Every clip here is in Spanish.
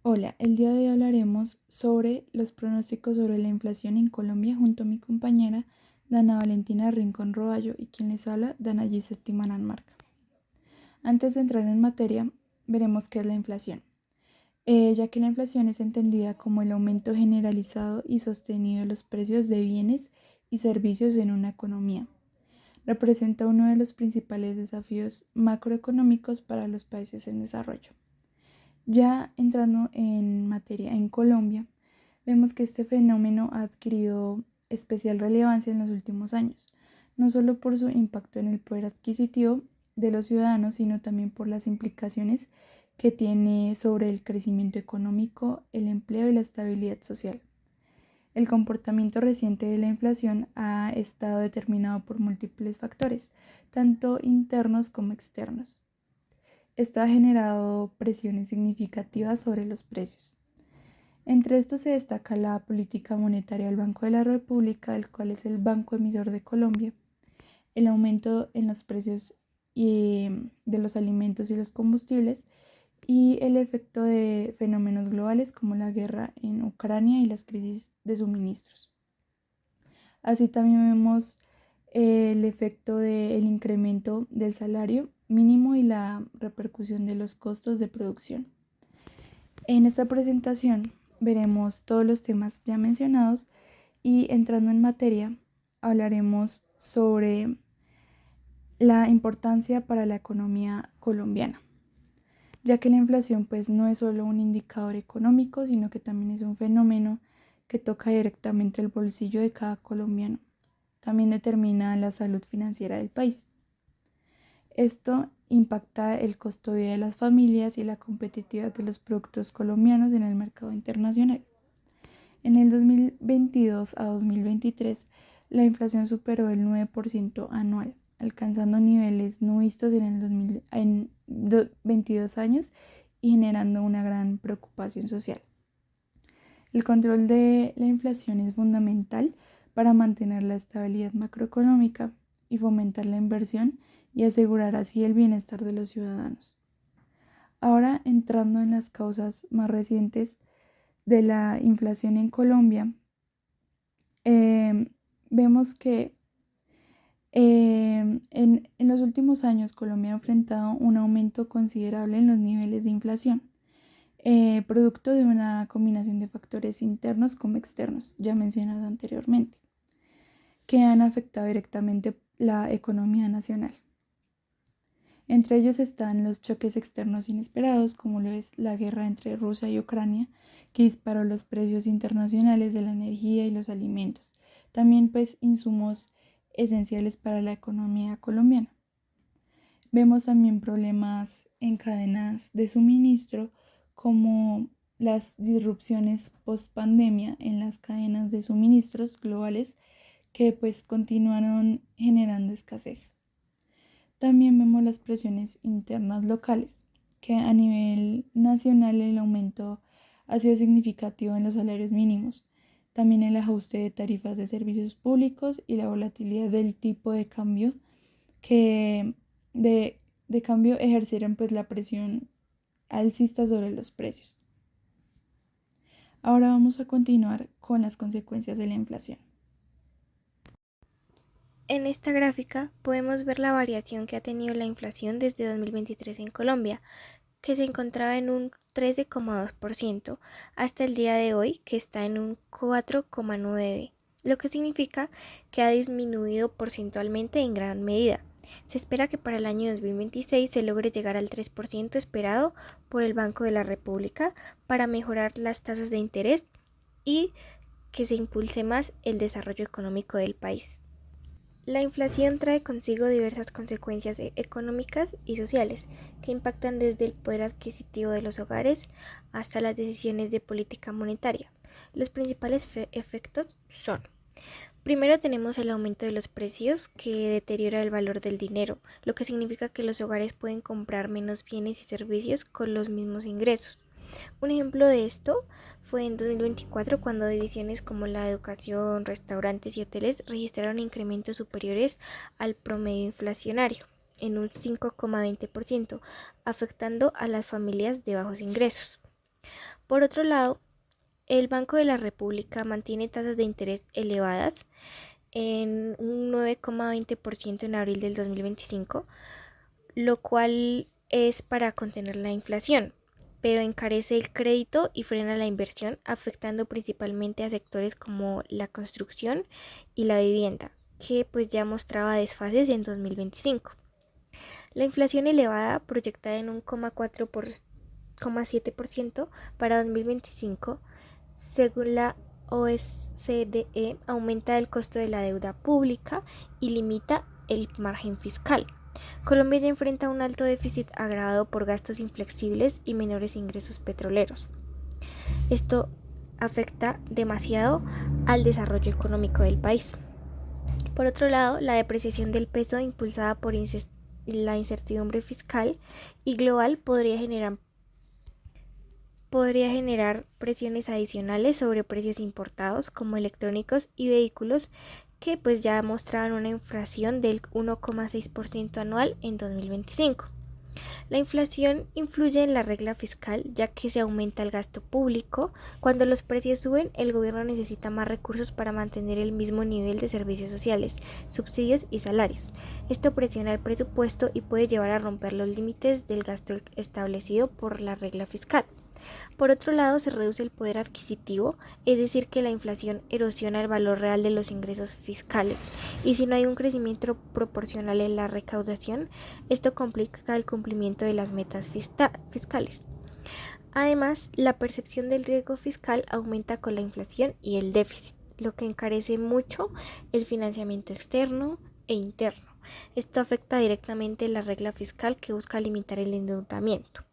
Hola, el día de hoy hablaremos sobre los pronósticos sobre la inflación en Colombia junto a mi compañera Dana Valentina Rincón Roballo y quien les habla, Dana Gisette Marca. Antes de entrar en materia, veremos qué es la inflación, ya que la inflación es entendida como el aumento generalizado y sostenido de los precios de bienes y servicios en una economía. Representa uno de los principales desafíos macroeconómicos para los países en desarrollo. Ya entrando en materia en Colombia, vemos que este fenómeno ha adquirido especial relevancia en los últimos años, no solo por su impacto en el poder adquisitivo de los ciudadanos, sino también por las implicaciones que tiene sobre el crecimiento económico, el empleo y la estabilidad social. El comportamiento reciente de la inflación ha estado determinado por múltiples factores, tanto internos como externos. Esto ha generado presiones significativas sobre los precios. Entre estos se destaca la política monetaria del Banco de la República, el cual es el banco emisor de Colombia, el aumento en los precios de los alimentos y los combustibles y el efecto de fenómenos globales como la guerra en Ucrania y las crisis de suministros. Así también vemos el efecto del incremento del salario mínimo y la repercusión de los costos de producción. En esta presentación veremos todos los temas ya mencionados y entrando en materia hablaremos sobre la importancia para la economía colombiana, ya que la inflación pues no es solo un indicador económico, sino que también es un fenómeno que toca directamente el bolsillo de cada colombiano. También determina la salud financiera del país. Esto impacta el costo de vida de las familias y la competitividad de los productos colombianos en el mercado internacional. En el 2022 a 2023, la inflación superó el 9% anual, alcanzando niveles no vistos en 22 años y generando una gran preocupación social. El control de la inflación es fundamental para mantener la estabilidad macroeconómica y fomentar la inversión y asegurar así el bienestar de los ciudadanos. Ahora, entrando en las causas más recientes de la inflación en Colombia, vemos que en los últimos años Colombia ha enfrentado un aumento considerable en los niveles de inflación, producto de una combinación de factores internos como externos, ya mencionados anteriormente, que han afectado directamente la economía nacional. Entre ellos están los choques externos inesperados, como lo es la guerra entre Rusia y Ucrania, que disparó los precios internacionales de la energía y los alimentos. También pues insumos esenciales para la economía colombiana. Vemos también problemas en cadenas de suministro, como las disrupciones post pandemia en las cadenas de suministros globales que pues continuaron generando escasez. También vemos las presiones internas locales, que a nivel nacional el aumento ha sido significativo en los salarios mínimos, también el ajuste de tarifas de servicios públicos y la volatilidad del tipo de cambio que de cambio ejercieron pues la presión alcista sobre los precios. Ahora vamos a continuar con las consecuencias de la inflación. En esta gráfica podemos ver la variación que ha tenido la inflación desde 2023 en Colombia, que se encontraba en un 13,2% hasta el día de hoy, que está en un 4,9%, lo que significa que ha disminuido porcentualmente en gran medida. Se espera que para el año 2026 se logre llegar al 3% esperado por el Banco de la República para mejorar las tasas de interés y que se impulse más el desarrollo económico del país. La inflación trae consigo diversas consecuencias económicas y sociales que impactan desde el poder adquisitivo de los hogares hasta las decisiones de política monetaria. Los principales efectos son: primero tenemos el aumento de los precios, que deteriora el valor del dinero, lo que significa que los hogares pueden comprar menos bienes y servicios con los mismos ingresos. Un ejemplo de esto fue en 2024, cuando divisiones como la educación, restaurantes y hoteles registraron incrementos superiores al promedio inflacionario, en un 5,20%, afectando a las familias de bajos ingresos. Por otro lado, el Banco de la República mantiene tasas de interés elevadas en un 9,20% en abril del 2025, lo cual es para contener la inflación, pero encarece el crédito y frena la inversión, afectando principalmente a sectores como la construcción y la vivienda, que pues ya mostraba desfases en 2025. La inflación elevada, proyectada en un 0,7% para 2025, según la OCDE, aumenta el costo de la deuda pública y limita el margen fiscal. Colombia ya enfrenta un alto déficit agravado por gastos inflexibles y menores ingresos petroleros. Esto afecta demasiado al desarrollo económico del país. Por otro lado, la depreciación del peso impulsada por la incertidumbre fiscal y global podría generar presiones adicionales sobre precios importados como electrónicos y vehículos que pues ya mostraban una inflación del 1,6% anual en 2025. La inflación influye en la regla fiscal ya que se aumenta el gasto público. Cuando los precios suben, el gobierno necesita más recursos para mantener el mismo nivel de servicios sociales, subsidios y salarios. Esto presiona el presupuesto y puede llevar a romper los límites del gasto establecido por la regla fiscal. Por otro lado, se reduce el poder adquisitivo, es decir, que la inflación erosiona el valor real de los ingresos fiscales, y si no hay un crecimiento proporcional en la recaudación, esto complica el cumplimiento de las metas fiscales. Además, la percepción del riesgo fiscal aumenta con la inflación y el déficit, lo que encarece mucho el financiamiento externo e interno. Esto afecta directamente la regla fiscal que busca limitar el endeudamiento.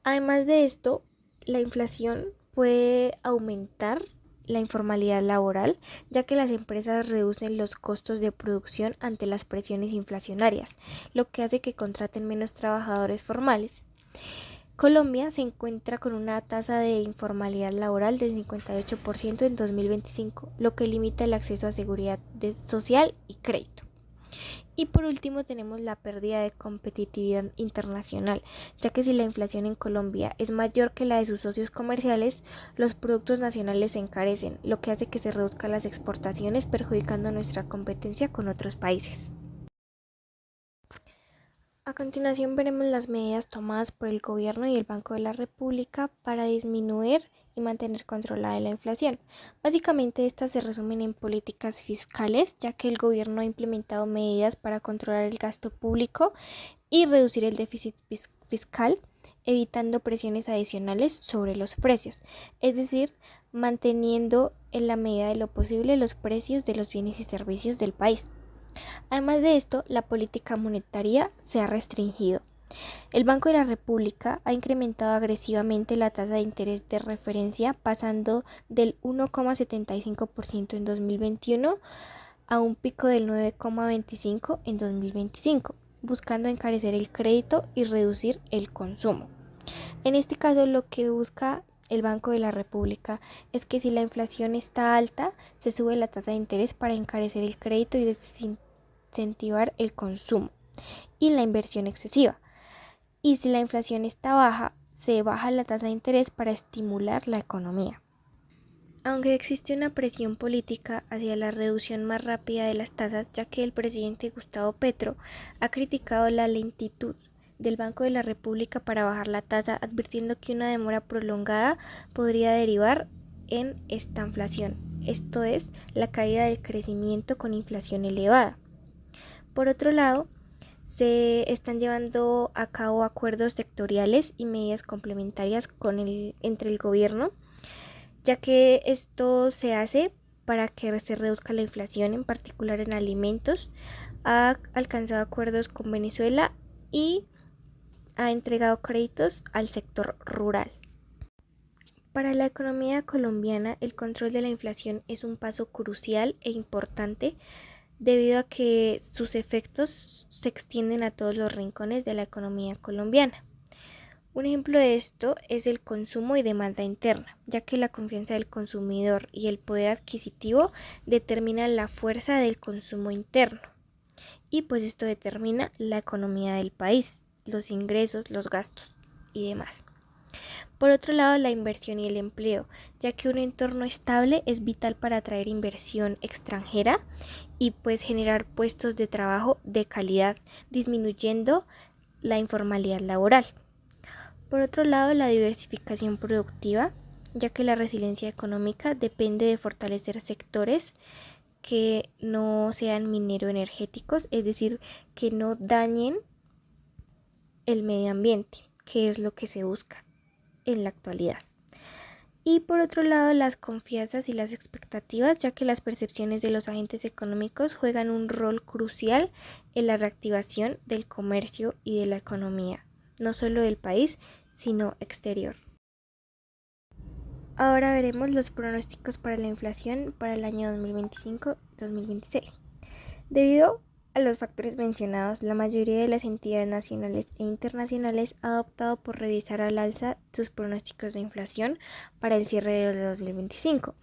Además de esto, la inflación puede aumentar la informalidad laboral, ya que las empresas reducen los costos de producción ante las presiones inflacionarias, lo que hace que contraten menos trabajadores formales. Colombia se encuentra con una tasa de informalidad laboral del 58% en 2025, lo que limita el acceso a seguridad social y crédito. Y por último tenemos la pérdida de competitividad internacional, ya que si la inflación en Colombia es mayor que la de sus socios comerciales, los productos nacionales se encarecen, lo que hace que se reduzcan las exportaciones, perjudicando nuestra competencia con otros países. A continuación veremos las medidas tomadas por el Gobierno y el Banco de la República para disminuir y mantener controlada la inflación. Básicamente estas se resumen en políticas fiscales, ya que el gobierno ha implementado medidas para controlar el gasto público y reducir el déficit fiscal, evitando presiones adicionales sobre los precios, es decir, manteniendo en la medida de lo posible los precios de los bienes y servicios del país. Además de esto, la política monetaria se ha restringido. El Banco de la República ha incrementado agresivamente la tasa de interés de referencia, pasando del 1,75% en 2021 a un pico del 9,25% en 2025, buscando encarecer el crédito y reducir el consumo. En este caso, lo que busca el Banco de la República es que si la inflación está alta, se sube la tasa de interés para encarecer el crédito y desincentivar el consumo y la inversión excesiva. Y si la inflación está baja, se baja la tasa de interés para estimular la economía. Aunque existe una presión política hacia la reducción más rápida de las tasas, ya que el presidente Gustavo Petro ha criticado la lentitud del Banco de la República para bajar la tasa, advirtiendo que una demora prolongada podría derivar en estanflación, esto es, la caída del crecimiento con inflación elevada. Por otro lado, se están llevando a cabo acuerdos sectoriales y medidas complementarias entre el gobierno, ya que esto se hace para que se reduzca la inflación, en particular en alimentos. Ha alcanzado acuerdos con Venezuela y ha entregado créditos al sector rural. Para la economía colombiana, el control de la inflación es un paso crucial e importante, debido a que sus efectos se extienden a todos los rincones de la economía colombiana. Un ejemplo de esto es el consumo y demanda interna, ya que la confianza del consumidor y el poder adquisitivo determinan la fuerza del consumo interno, y pues esto determina la economía del país, los ingresos, los gastos y demás. Por otro lado, la inversión y el empleo, ya que un entorno estable es vital para atraer inversión extranjera y pues generar puestos de trabajo de calidad, disminuyendo la informalidad laboral. Por otro lado, la diversificación productiva, ya que la resiliencia económica depende de fortalecer sectores que no sean minero-energéticos, es decir, que no dañen el medio ambiente, que es lo que se busca en la actualidad. Y por otro lado, las confianzas y las expectativas, ya que las percepciones de los agentes económicos juegan un rol crucial en la reactivación del comercio y de la economía, no solo del país, sino exterior. Ahora veremos los pronósticos para la inflación para el año 2025-2026. Debido a los factores mencionados, la mayoría de las entidades nacionales e internacionales ha optado por revisar al alza sus pronósticos de inflación para el cierre de 2025.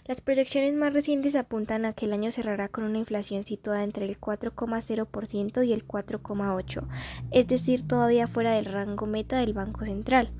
Las proyecciones más recientes apuntan a que el año cerrará con una inflación situada entre el 4,0% y el 4,8%, es decir, todavía fuera del rango meta del Banco Central.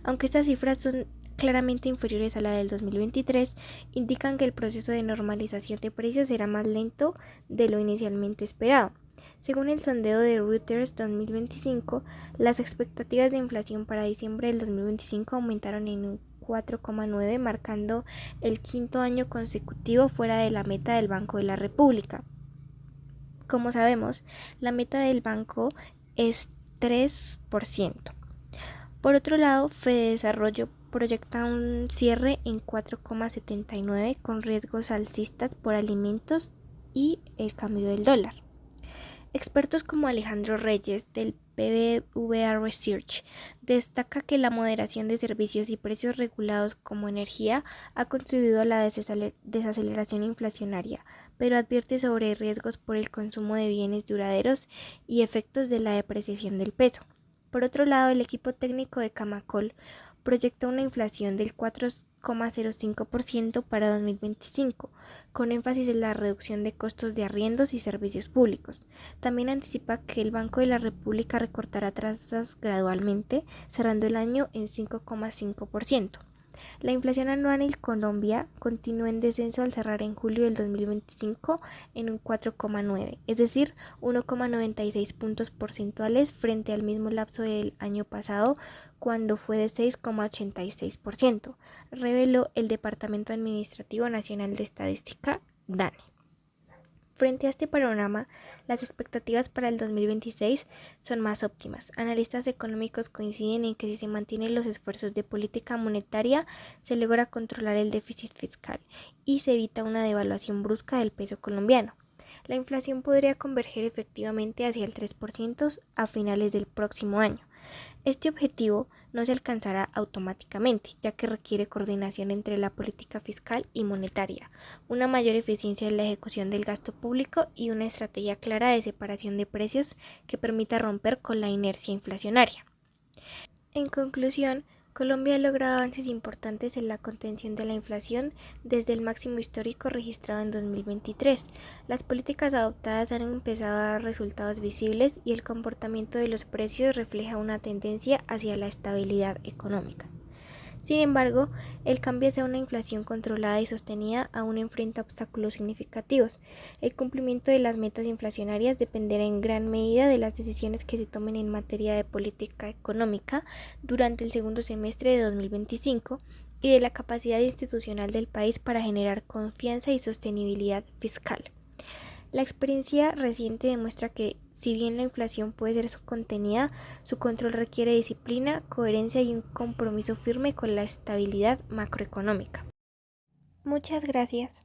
Aunque estas cifras son claramente inferiores a la del 2023, indican que el proceso de normalización de precios será más lento de lo inicialmente esperado. Según el sondeo de Reuters 2025, las expectativas de inflación para diciembre del 2025 aumentaron en un 4,9, marcando el quinto año consecutivo fuera de la meta del Banco de la República. Como sabemos, la meta del banco es 3%. Por otro lado, Fedesarrollo proyecta un cierre en 4,79 con riesgos alcistas por alimentos y el cambio del dólar. Expertos como Alejandro Reyes del BBVA Research destaca que la moderación de servicios y precios regulados como energía ha contribuido a la desaceleración inflacionaria, pero advierte sobre riesgos por el consumo de bienes duraderos y efectos de la depreciación del peso. Por otro lado, el equipo técnico de Camacol proyecta una inflación del 4,05% para 2025, con énfasis en la reducción de costos de arriendos y servicios públicos. También anticipa que el Banco de la República recortará tasas gradualmente, cerrando el año en 5,5%. La inflación anual en Colombia continuó en descenso al cerrar en julio del 2025 en un 4,9, es decir, 1,96 puntos porcentuales frente al mismo lapso del año pasado, cuando fue de 6,86%, reveló el Departamento Administrativo Nacional de Estadística, DANE. Frente a este panorama, las expectativas para el 2026 son más óptimas. Analistas económicos coinciden en que si se mantienen los esfuerzos de política monetaria, se logra controlar el déficit fiscal y se evita una devaluación brusca del peso colombiano. La inflación podría converger efectivamente hacia el 3% a finales del próximo año. Este objetivo no se alcanzará automáticamente, ya que requiere coordinación entre la política fiscal y monetaria, una mayor eficiencia en la ejecución del gasto público y una estrategia clara de separación de precios que permita romper con la inercia inflacionaria. En conclusión, Colombia ha logrado avances importantes en la contención de la inflación desde el máximo histórico registrado en 2023. Las políticas adoptadas han empezado a dar resultados visibles y el comportamiento de los precios refleja una tendencia hacia la estabilidad económica. Sin embargo, el cambio hacia una inflación controlada y sostenida aún enfrenta obstáculos significativos. El cumplimiento de las metas inflacionarias dependerá en gran medida de las decisiones que se tomen en materia de política económica durante el segundo semestre de 2025 y de la capacidad institucional del país para generar confianza y sostenibilidad fiscal. La experiencia reciente demuestra que, si bien la inflación puede ser contenida, su control requiere disciplina, coherencia y un compromiso firme con la estabilidad macroeconómica. Muchas gracias.